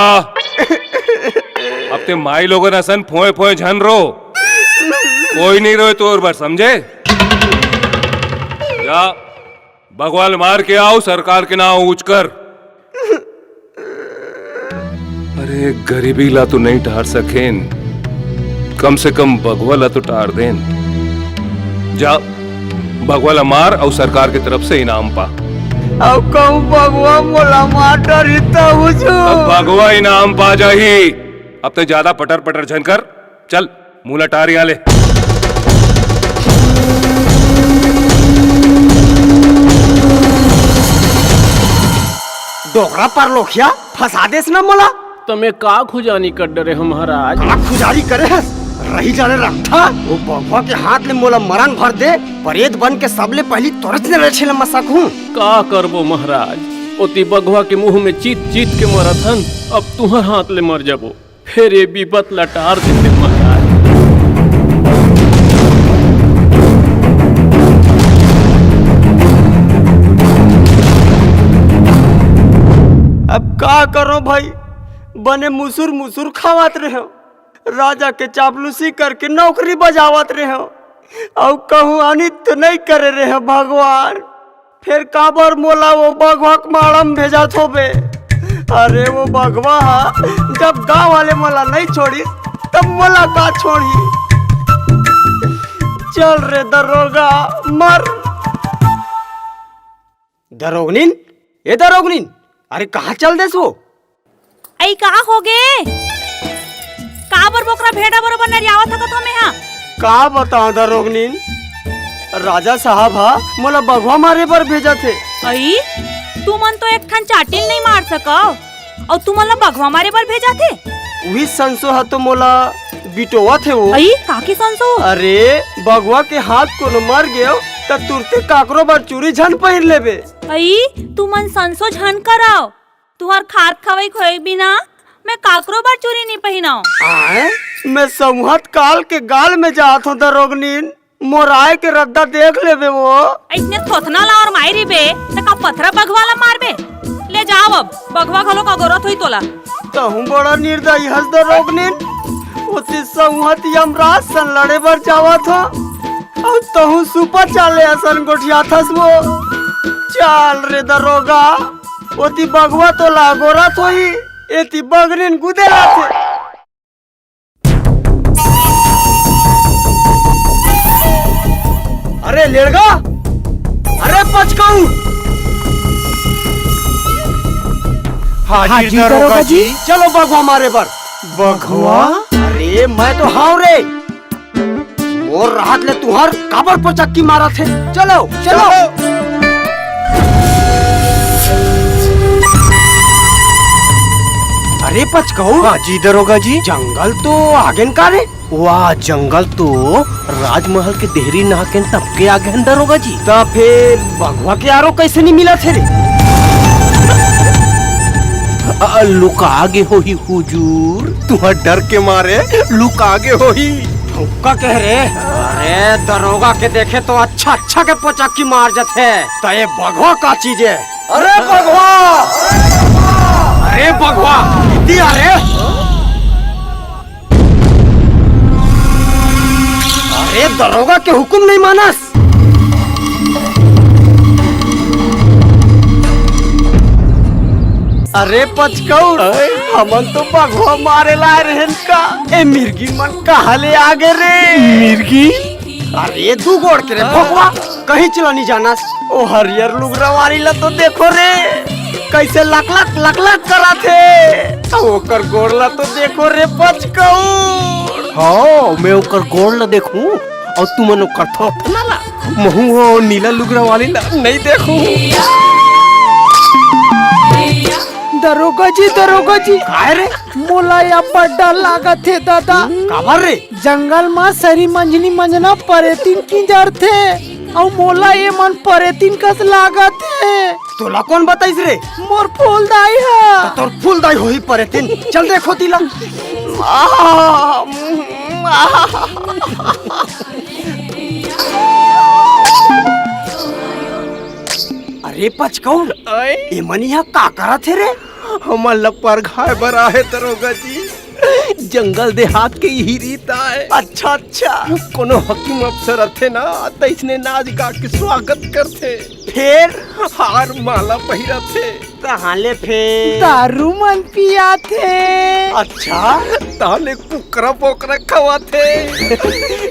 अब ते माई लोगन असन फोए फोए झन रो। कोई नहीं रोए तो और बार समझे। जा भगवान मार के आओ सरकार के नाम ऊंच कर। अरे गरीबी ला तो नहीं टार सकेन, कम से कम भगवा ला तो टार देन। जा भगवा ला मार और सरकार की तरफ से इनाम पा। अब कहूँ भगवा मोला मार डरिता हुजूर। अब भगवा इनाम पा जाही। अब तो ज्यादा पटर पटर झन कर। चल मूला टार यहाँ ले। डोकरा पर लोखिया फंसा देस ना मोला। तमे का खुजानी कर डरे हो महाराज? का खुजारी करे है? रही जाने रखा वो बघवा के हाथ ले मोला मरण भर दे। परेत बन के सबले पहली तोरच ने रहे ल मसक हूँ। का करबो महाराज, ओती बघवा के मुंह में चीत चीत के मरथन। अब तुहर हाथ ले मर जाबो। फिर ये विपत लटार देते महाराज। अब का करो भाई, बने मुसुर मुसुर खावत रहे हो। राजा के चापलूसी करके नौकरी बजावत रहे हो और कहूँ अनित तो नहीं करे रहे भगवान। फिर काबर मोला वो बघवा माड़म भेजा थोबे। अरे वो बघवा जब गांव वाले मोला नहीं छोड़ी तब मोला का छोड़ी। चल रे दरोगा मर। दरोगनीन ये दरोगनीन, अरे कहाँ चल देस वो? आई कहा हो गे? काबर बोकरा भेड़ा बरोबर नरियावत हकत हो में हा? का बताऊं दरोगनीन, राजा साहब मोला बघवा मारे पर भेजा थे। आई तू मन तो एक ठन चाटिल नहीं मार सकाओ और तू मन बघवा मारे पर भेजा थे। वही संसो है तो मोला बिटोवा थे वो। आई काकी संसो? अरे बघवा के हाथ को मर गयो तो तुरते काकरो बार चूरी झन पहन लेबे। आई तू मन संसो झन कराओ। तुहार खात खवाई खोए बिना मैं काकरो बार चूरी नहीं पहनाओ। मैं समूहत काल के गाल में जात हूँ दरोगनीन। मोराए के रद्दा देख लेबे वो। इतने थोथना ला और मारी बे तो का पथरा बघवाला मार बे। ले जाओ अब बगवा खलो का गोरत हुई तोला। कहूँ बड़ा निर्दयी हंस दे रोगनीन उसी संहत यमराज सन लड़े बर जावा था और तहु सुपर चाले असन गोठिया थस वो चाल रे दरोगा ओती बगवा तो लागोरा थोई एती बगनीन गुदेला थे। अरे लेड़गा अरे पचकाऊ हाजिर दरोगा जी। चलो बगवा मारे बर। बगवा? अरे मैं तो हाउ रे और राहत ले तुहर काबर पर चक्की मारा थे। चलो चलो अरे पचकाऊ हाजी दरोगा जी। जंगल तो आगेन का रे। वाह जंगल तो राजमहल के देहरी नाहकेन तब के आगे दरोगा जी। तो फिर बगवा के आरो कैसे नहीं मिला थे रे। लुकागे हो ही हुजूर तुम्हार डर के मारे लुकागे हो ही। का कह रे। अरे दरोगा के देखे तो अच्छा अच्छा के पचाकी मार जाते तो ये बगवा का चीज है। अरे बगवा अरे बगवा दिया रे। अरे दरोगा के हुक्म नहीं मानस। अरे पचकाऊ हमन तो बगवा मारे लाए रहन का ए मिर्गी मन कहा ले आगे रे। मिर्गी? अरे तू गोड़ के रे भगवा कहीं चला नहीं जाना। ओ हरियर लुगरा वाली ला तो देखो रे कैसे लक लक लक लक करा थे। ओकर गोड़ ला तो देखो रे पचकाऊ। हाँ मैं ओकर गोड़ ला देखूं और तुमन ओकर थोथ ना ला महू हो नीला लुगरा वाली ला नहीं देखूं। दरोगा जी अरे मोला या बड़ा लागत थे दादा। काबर रे जंगल में सरी मंजनी मंजना परेतीन की जड़ थे और मोला ये मन परेतीन कस लागत है। तोला कौन बताइस रे। मोर फूलदाई है। तो तोर फूलदाई होई परेतीन चल देखो तिला। अरे पचकाऊ ये मनिया का करा थे रे। हमार लपर घाय बरा है दरोगा जी। जंगल देहात के यही रीत है। अच्छा अच्छा कोनो हकीम अफसर थे ना तो इसने नाच गा के स्वागत करते। फिर हार माला पहिरा थे। कहाँ ले फिर दारू मन पिया थे। अच्छा ताले कुकरा पोकरा खवा थे।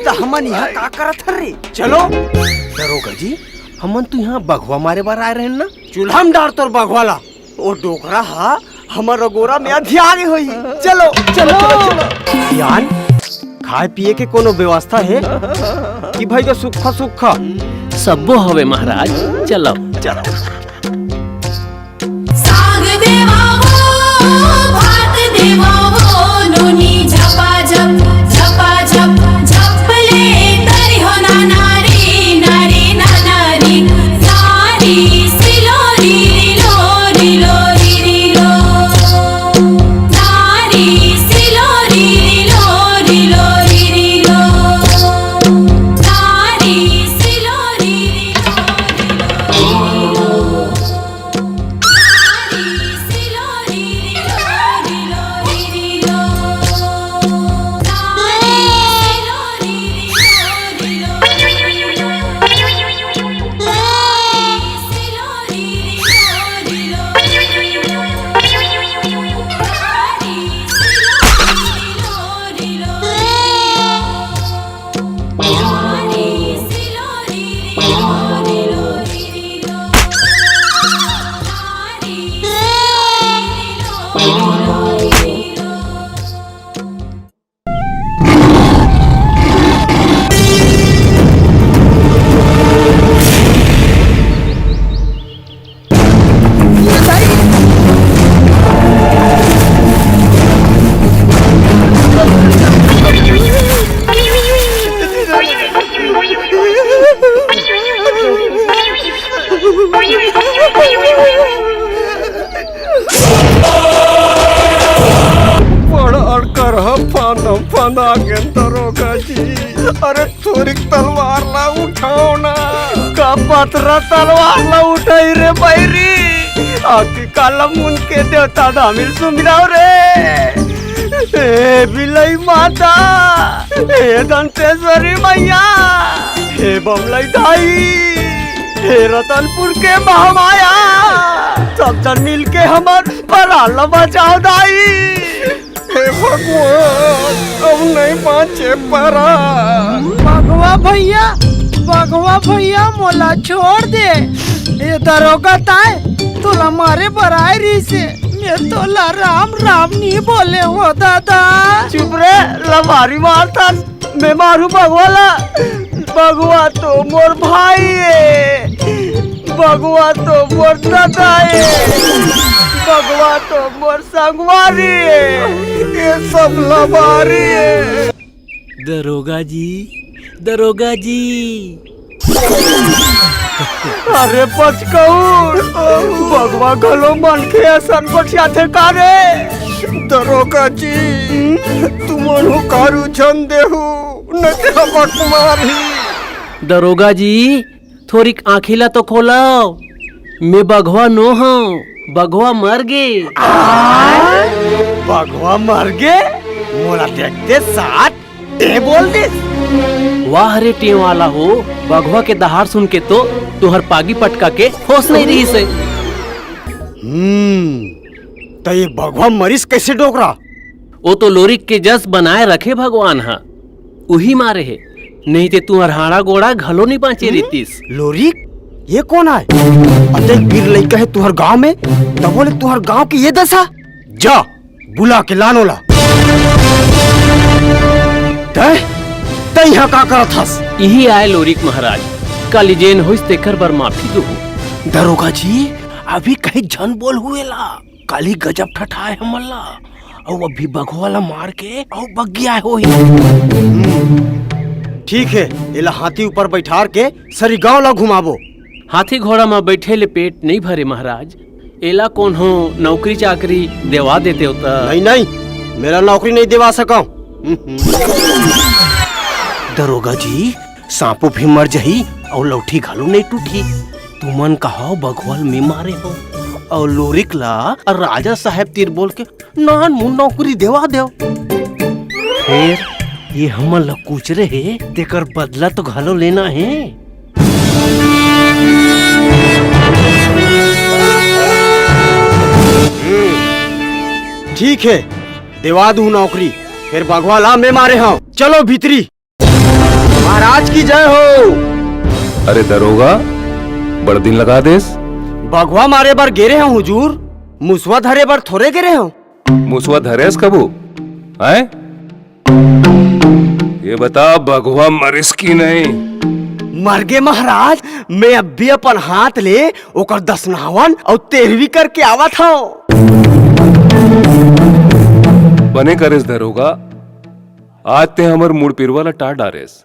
तो हमन यहाँ का करत रे। चलो दरोगा जी हमन तो यहाँ बगवा मारे बार आए रहे ना। चूल्हा में डार तोर बगवाला ओ डोकरा हा हमर गोरा में ध्यान होई। चलो चलो ध्यान खाए पिए के कोनो व्यवस्था है कि भाई का सुखा सुखा सबो हवे महाराज। चलो चलो साग देवा हो भात देवा हो नोनी झपा झप झपले तरी हो ना नारी नारी ना नारी सारी सिलोरी लोरी लोरी लो नारी सिलोरी लोरी लोरी लो नारी सिलोरी लोरी लो फना के दरोगा जी। अरे थोड़ी तलवार ला उठाओ ना। का पतरा तलवार ला उठाई रे बैरी। आखी काला मुन के देवता दामिल सुमिराव रे। हे बिलई माता, हे दंतेश्वरी मैया, हे बमलई दाई, हे रतनपुर के महामाया, सब जन मिल के हमार पराला बचाओ दाई। हे भगवान, अब नहीं बाँचे परा। भगवा भैया मोला छोड़ दे। ये दरोगा ताए तोला मारे पर आए रही से। मैं तोला राम राम नहीं बोले हो दादा। चुप रे, लमारी मारता मैं मारू भगवाला। भगवा तो मोर भाई है, भगवा तो मोर दादा है, भगवा तो मोर संगवारी है, ये सब लमारी है। दरोगा जी अरे पचकौर, भगवा गलो मन के असन बठिया थे कारे। दरोगा जी, तुमनु कारू छन देहु न ते हमर कुमारी। दरोगा जी थोड़ी आँखिला तो खोलाओ। मैं बघवा नो हूँ, बघवा मर गे। भगवा मर गे? मोला देखते साथ ए बोल दे। वाह रे टे वाला हो, बघवा के दहाड़ सुन के तो तुहर पागी पटका के होश नहीं रही से। तो ये भगवा मरीज कैसे डोकरा? वो तो लोरिक के जस बनाए रखे भगवान हा, उही मारे है। नहीं ते तुहर हाड़ा गोड़ा घलो नहीं बाँचे रीतिस। लोरिक ये कौन है? अतेक वीर लइका है तुहर गांव में, तब बोले तुहर गांव की ये दशा। जा बुला के लानोला। यहाँ का करत हस? यही आए लोरिक महाराज, कल जेन होइस तेकर बर माफी दो। दरोगा जी अभी कहीं झन बोल हुए ला, काली गजब ठठाए हमला और अभी बघवाला मार के और बगिया हो ही। ठीक है, एला हाथी ऊपर बैठार के सरी गांव ला घुमाबो। हाथी घोड़ा में बैठे ले पेट नहीं भरे महाराज। एला कौन हो नौकरी चाकरी देवा देते होता? नहीं, मेरा नौकरी नहीं देवा सका। दरोगा जी सांपो भी मर जही और लौठी घालू नहीं टूटी। तुमन कहो बघवाल में मारे हो और लोरिक ला और राजा साहब तीर बोल के नान मुन नौकरी देवा दो। फिर ये हमन ला कुछ रहे तेकर बदला तो घालो लेना है। ठीक है, देवा दू नौकरी। फिर बघवाला में मारे हो। चलो भीतरी। महाराज की जय हो। अरे दरोगा, बड़ दिन लगा देस। बघवा मारे बार गिरे हैं हुजूर, मुसवा धरे बार थोड़े गिरे हो। मुसवा धरेस कबू आए? ये बता, बघवा मरिस की नहीं? मर गए महाराज। मैं अब भी अपन हाथ ले ओकर दसनावन और 13वीं करके आवा था। बने करेस दरोगा, आज ते हमर मुड़ पिरवाला टाट डारेस।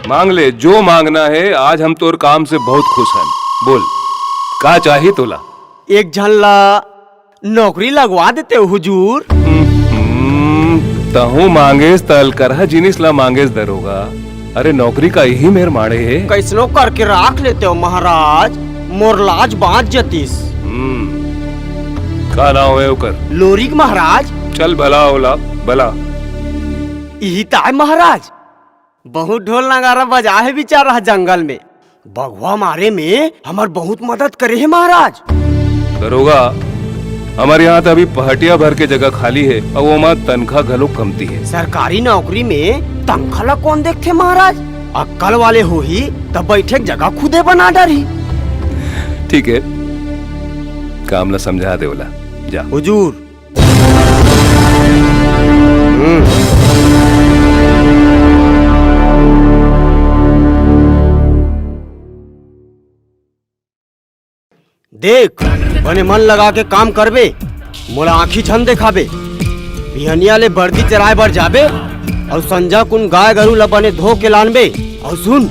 मांग ले जो मांगना है, आज हम तोर काम से बहुत खुश हैं। बोल का चाहिए तोला? एक झल्ला नौकरी लगवा देते हो हुजूर। तहु मांगेस तल करहा जिनिस ला मांगेस दरोगा। अरे नौकरी का यही मेर माड़े है। कैसनो करके राख लेते हो महाराज, मोर लाज बाँच जतीस। का नाम है ओकर? लोरिक महाराज। चल भला ओला भला। यही ताय महाराज, बहुत ढोल नगारा बजा है बेचारा जंगल में। बघवा मारे में हमार बहुत मदद करे है महाराज। दरोगा, हमारे यहाँ तो अभी पहटिया भर के जगह खाली है और वो माँ तनख्वाह घलो कमती है। सरकारी नौकरी में तनख्वाह ला कौन देखते महाराज? अक्कल वाले हो ही तब बैठे जगह खुदे बना डरी। ठीक है, काम ला समझा दे बोला जा। हुजूर देख, बने मन लगा के काम करबे, मोला आँखी झन देखाबे। बिहनिया ले बर्दी चराए बर जाबे और संजा कुन गाय गरू ला बने धो के लानबे। और सुन,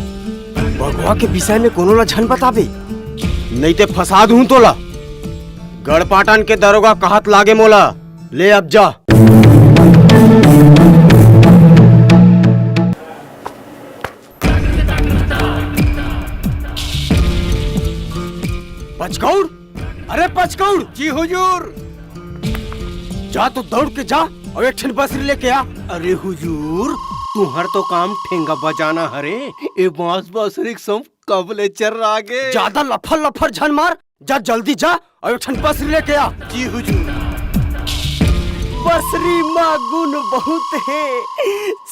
बघवा के विषय में कोनो ला झन बताबे, नहीं ते फसा दूं तोला। गढ़पाटन के दरोगा कहत लागे मोला। ले अब जा। पचकौर, पचकौड़। जी हुजूर। जा तो दौड़ के जा और एक ठन बसरी लेके आ। अरे हुजूर, तुम्हार तो काम ठेंगा बजाना हरे, ए बांस बांसुरी संग कब ले चर आगे। ज्यादा लफर लफर झन मार, जा जल्दी जा और एक ठन बसरी लेके आ। जी हुजूर। बसरी माँ गुण बहुत है,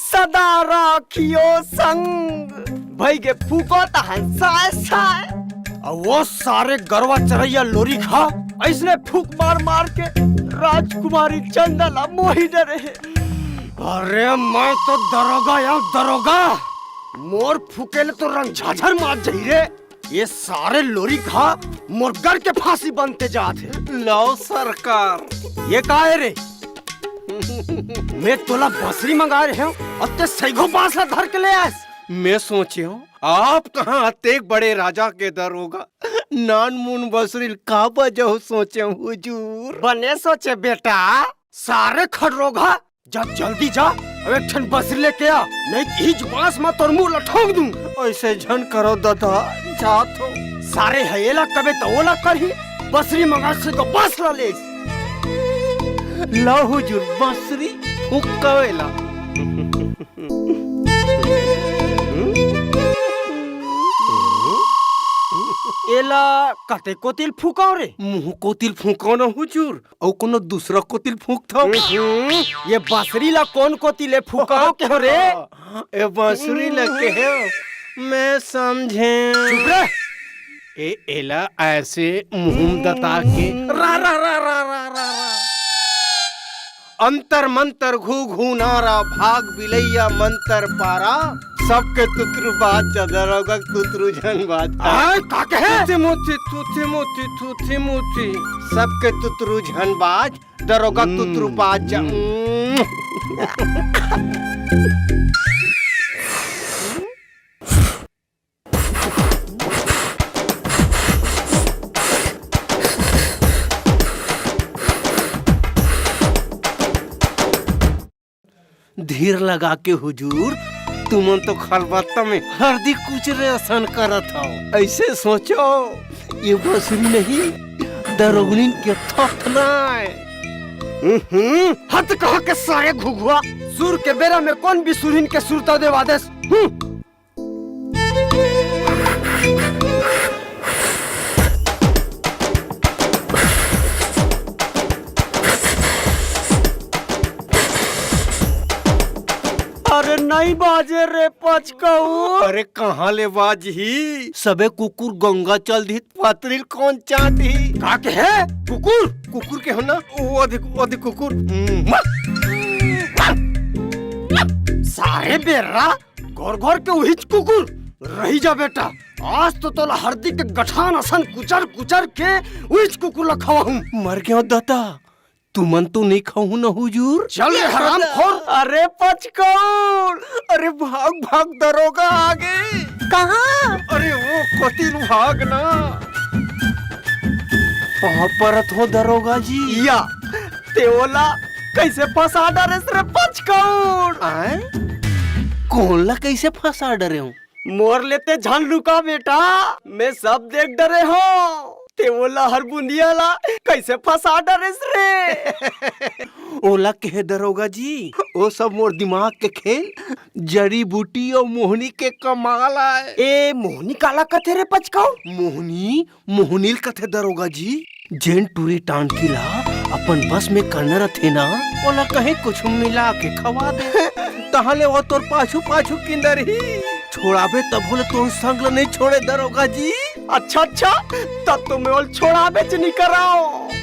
सदा राखियो संग। भाई के फूको तहन साय साय, और वो सारे गरवा चरैया लोरी खा ऐसने फूक मार मार के राजकुमारी चंदला मोही डरे। अरे मैं तो दरोगा या दरोगा, मोर फूकेले तो रंग झाझर मार जाई रे। ये सारे लोरी खा मोर गर के फांसी बनते जाते। लो सरकार। ये का है रे? मैं तोला बसरी मंगा रहे हूँ और ते सैगो बांसला धर के ले आस। मैं सोचे हूँ आप कहाँ आते बड़े राजा के दरोगा, नान मुन बसरिल का बजो सोचे हुजूर। बने सोचे बेटा, सारे खड़रोगा जा जल्दी जा और एक ठन बसरी लेके आ, नहीं हिज बांस में तोर मुंह लठोक दूं। ऐसे झन करो दादा, जात हो। सारे हयेला कबे तो ओला करही, बसरी मंगा से को बांसला ले। लो हुजूर बसरी फुकावेला। एला कते कोतिल फुकाओ रे? मुंह कोतिल फूको न हुजूर, और कोनो दूसरा कोतिल फूक था। ये बांसुरी ला कौन कोतिले फुकाओ के हो रे? ए बांसुरी लगे हो, मैं समझे। चुप रे। ए एला ऐसे मुंह दता के रा रा रा रा रा रा रा। अंतर मंतर घू घू नारा, भाग बिलैया मंतर पारा, सबके तुत्रु बात चदरोगा तुत्रु जन बात। का कहे? तुथे मोती सबके तुत्रु जन बाज, दरोगा तुत्रु बाज। धीर लगा के हुजूर, तुमन तो खलबत्ता में हरदी कुचरे आसन करत हो। ऐसे सोचो ये बसरी नहीं, दरोगनी के थपनाए। हद कहा के सारे घुघुआ, सुर के बेरा में कौन भी सुरहीन के सुरता देवा देस। अरे नहीं बाजे रे पचकऊ। अरे कहाँ ले बाजी, सबे कुकुर गंगा चल दी, पात्रिल कौन चाहती। का के है? कुकुर कुकुर के हो ना, वो अधिक कुकुर। सारे बेरा घोर घोर के उहिच कुकुर रही जा बेटा। आज तो तोला हरदी के गठान असन कुचर कुचर के उहिच कुकुर लखवा हूँ। मर गया दादा, तुमन तो नहीं खाऊ न हुजूर। चल रे हराम खोर। अरे पचकौड़, अरे भाग भाग दरोगा आगे। कहाँ? अरे वो कोतिल भाग ना। कहाँ परत हो दरोगा जी? या तेवला कैसे फंसा डरे रे पचकौड़? आए कौन ला कैसे फंसा डरे हूँ? मोर लेते झन लुका बेटा, मैं सब देख डरे हो। तेवला हर बुंदिया ला कैसे फंसा डरेस रे। ओला के दरोगा जी, वो सब मोर दिमाग के खेल, जड़ी बूटी और मोहनी के कमाल है। ए मोहनी काला कथे रे पचकाओ? मोहनील कथे दरोगा जी, जेन टूरी टांडकीला अपन बस में करने रथे ना, ओला कहीं कुछ मिला के खवा दे। तहले वो तोर पाछू पाछू किंदर ही छोड़ाबे, तब बोले तो संग नहीं छोड़े दरोगा जी। अच्छा तब तो मैं ओल छोड़ाबे च नहीं कराओ,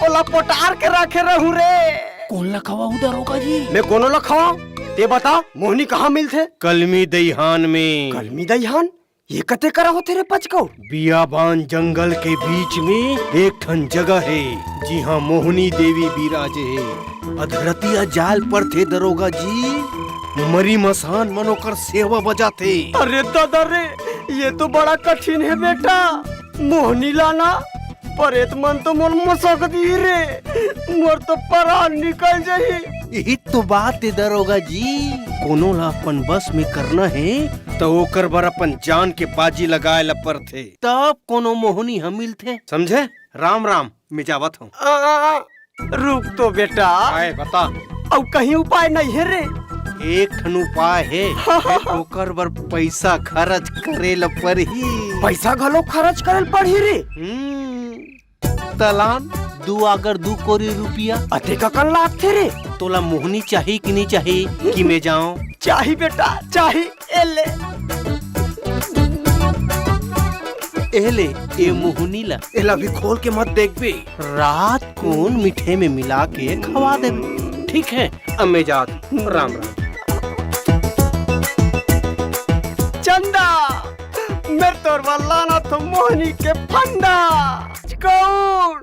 ओला पोटार के रखे रहूं रे। कौन लखवाऊ दरोगा जी? मैं कोनो लखवाऊं? ते बता मोहनी कहाँ मिलते? कलमी दईहान में। कलमी दईहान? ये कते करा होते रे पचको? बियाबान जंगल के बीच में एक ठन जगह है, जी हाँ मोहनी देवी बिराजे है। अधरतिया जाल पर थे दरोगा जी, मरी मसान मनोकर सेवा बजाते। अरे दादा रे, ये तो बड़ा कठिन है बेटा। मोहनी लाना परेत मन तो मोर मसक दी रे, मोर तो परान निकल जाही। यही तो बात है दरोगा जी, कोनो ला अपन बस में करना है तो ओकर बर अपन जान के बाजी लगाए ला पर थे, तब कोनो मोहनी हम मिलते। समझे? राम राम। मैं जावत हूँ। रुक तो बेटा, आए बता। अब कहीं उपाय नहीं है रे? एक ठन उपाय है, ओकर बर पैसा खर्च करे ल पड़ही। पैसा घलो खर्च करे ल पड़ही रे? तलान 2 अगर 2 कोरी रुपया। अते का कल लागथे रे? तोला मोहनी चाहिए कि नहीं चाहिए कि मैं जाऊं? चाही बेटा चाही। एले ए मोहनी ला एला भी खोल के मत देख बे। रात को मीठे में मिला के खवा दे। ठीक है अब मैं जात। राम राम। चंदा मेरे तोर वाला ना तो मोहनी के फंदा कौन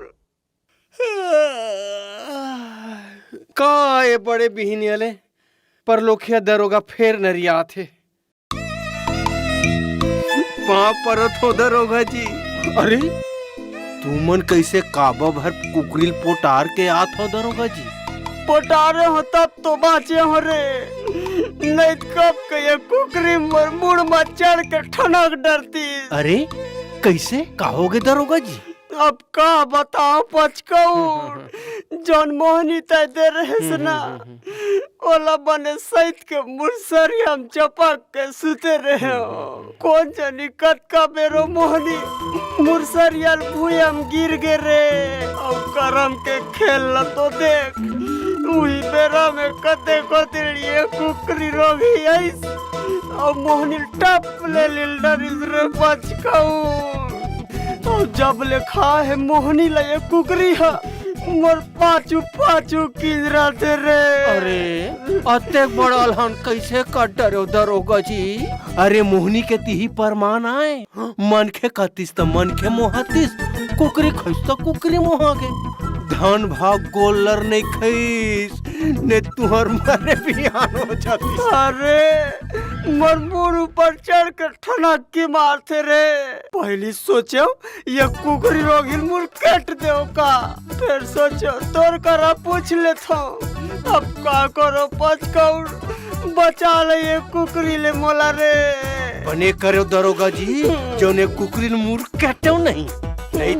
का ये बड़े बिहनी वाले पर लोखिया दरोगा फेर नरिया थे। वहाँ परत हो दरोगा जी। अरे तुमन कैसे काबा भर कुकरील पोटार के आत हो दरोगा जी? पोटारे हो तब तो बाँचे हो रे, नहीं कब के ये कुकरी मर मुड़ में चढ़ के ठनक डरती। अरे कैसे कहोगे दरोगा जी? अब का बताओ पचकौर, जौन मोहनी तय दे रहे ना ओला बने सहित के मुरसरी हम चपक के सुते रहे हो। कौन जानी कत का बेरो मोहनी मुरसरियल भूयम गिर गे रे। अब करम के खेल ल तो देख, उही बेरा में कते कोतिड़िए कुकरी रोगी आइस और मोहनी टप ले लिल डरिस रे पचकौर। और जब ले खा है मोहनी ला ये कुकरी है मोर पाचू पाचू किजरा थे रे। अरे अते बड़ा अलहन कैसे कट डरो दरोगा जी? अरे मोहनी के तिही परमान आए, मन के कतिस तो मन के मोहतिस, कुकरी खइस तो कुकरी मोहागे। धन भाग गोलर नहीं खइस ने तुहर मरे बिहान हो जाती। अरे मोर मुड़ ऊपर चढ़ के ठनक की मारते रे। पहली सोचो ये कुकरी रोगिल मुड़ कट दो का, फिर सोचो तोर करा पूछ ले था। अब का करो पचकौर, बचा ले ये कुकरी ले मोला रे। बने करो दरोगा जी, जो ने कुकरी मुड़ कटो नहीं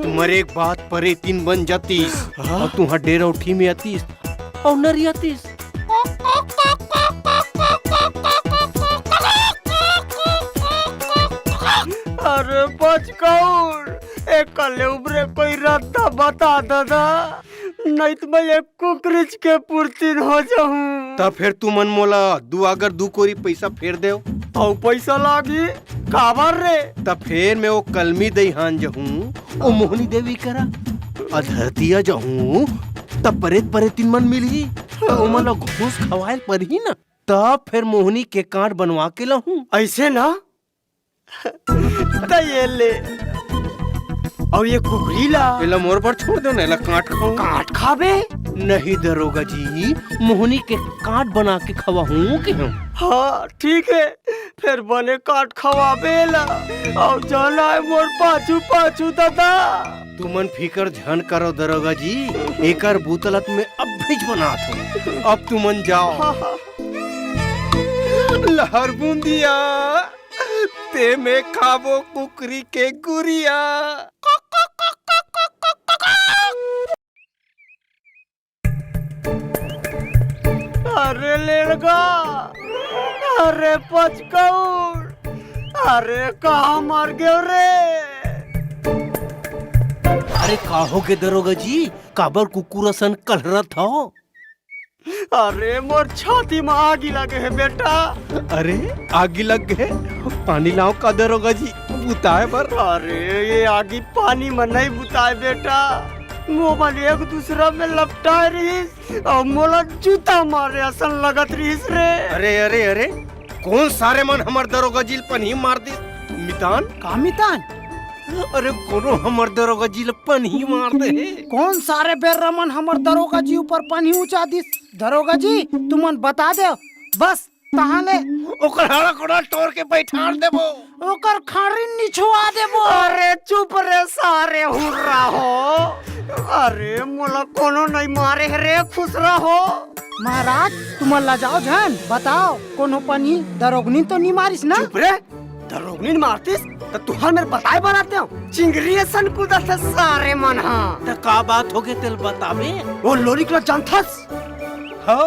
तुम्हारे एक बात परे 3 बन जातीस और तुहार डेरा उठी में आतीस और नरी आतीस। अरे पचकौर, एक कले उबरे कोई रास्ता बता दादा, नहीं तो मैं एक कुकरीच के पुरतीन हो जाऊं। तब फिर तू मन मोला 2 अगर 2 कोरी पैसा फेर दे। और पैसा लागी काबर रे? तब फिर मैं वो कलमी दई हान जहूं ओ मोहनी देवी करा अधरतिया जहूं तब परे 3 मन मिली तो मला घूस खवाए पर ही ना। तब फिर मोहनी के काट बनवा के लाहूं। ऐसे ना तो ये ले और ये कुकरी ला मोर पर छोड़ दो ना, काट खाऊं। काट खाबे? नहीं दरोगा जी, मोहनी के काट बना के खवाऊं कि हम? हाँ ठीक है, फिर बने काट खवाबे ला और जाना है मोर पाछू पाछू दादा। तुमन फिकर झन करो दरोगा जी, एकर बोतलत में अब भेज बनात हूँ। अब तुमन जाओ। लहर बूंदिया ते में खाबो कुकरी के गुरिया। अरे लेड़गा, अरे पचकौर, अरे कहाँ मर गए रे? अरे काहोगे दरोगा जी, काबर कुकुरसन कलरत हो? अरे मोर छाती में आगी लगे है बेटा। अरे आगी लग गए, पानी लाओ का दरोगा जी बुताए पर। अरे ये आगी पानी में नहीं बुताए बेटा, मोबाइल एक दूसरा में लपटाए रही और मोला जूता मारे असन लगत रहीस रे। अरे अरे अरे कौन सारे मन हमर दरोगा जी पनी मार दी मितान? का मितान? अरे कोनो हमर दरोगा जी पनी मार दे। कौन सारे बेर रमन हमर दरोगा जी ऊपर पनी ऊंचा दिस? दरोगा जी तुमन बता दे बस तहाले ओकर हड़ा कोड़ा तोड़ के बैठा देबो, ओकर खाड़ी निछुआ देबो। अरे चुप रे सारे हुर्रा हो। अरे मोला कोनो नहीं मारे रे, खुश रहो। महाराज तुम ला जाओ झन बताओ कोनो पनी दरोगनी तो नहीं मारिस ना? चुप रे, दरोगनी मारतीस तो तुहर मेरे बताए बनाते हो चिंगरी सन कूदा था सारे मन हाँ त का बात हो गए तेल बतावे वो लोरी को जानथस हो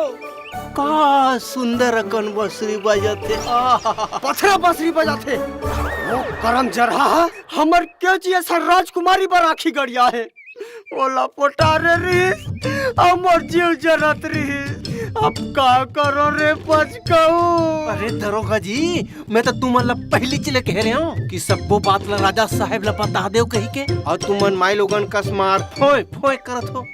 का सुंदर अकन बसरी बजाते पथरा बसरी बजाते वो करम जरहा हमर के जी सर राजकुमारी पर आखी गड़िया है ओला पोटारे रही हमर जीव जरत रही अब का करो रे पचकाऊ। अरे दरोगा जी मैं तो तुमन पहली चले कह रहे हूँ कि सबको बात ला राजा साहब ला बता दे कही के और तुमन माई लोगन कस मार फोय फोय करत हो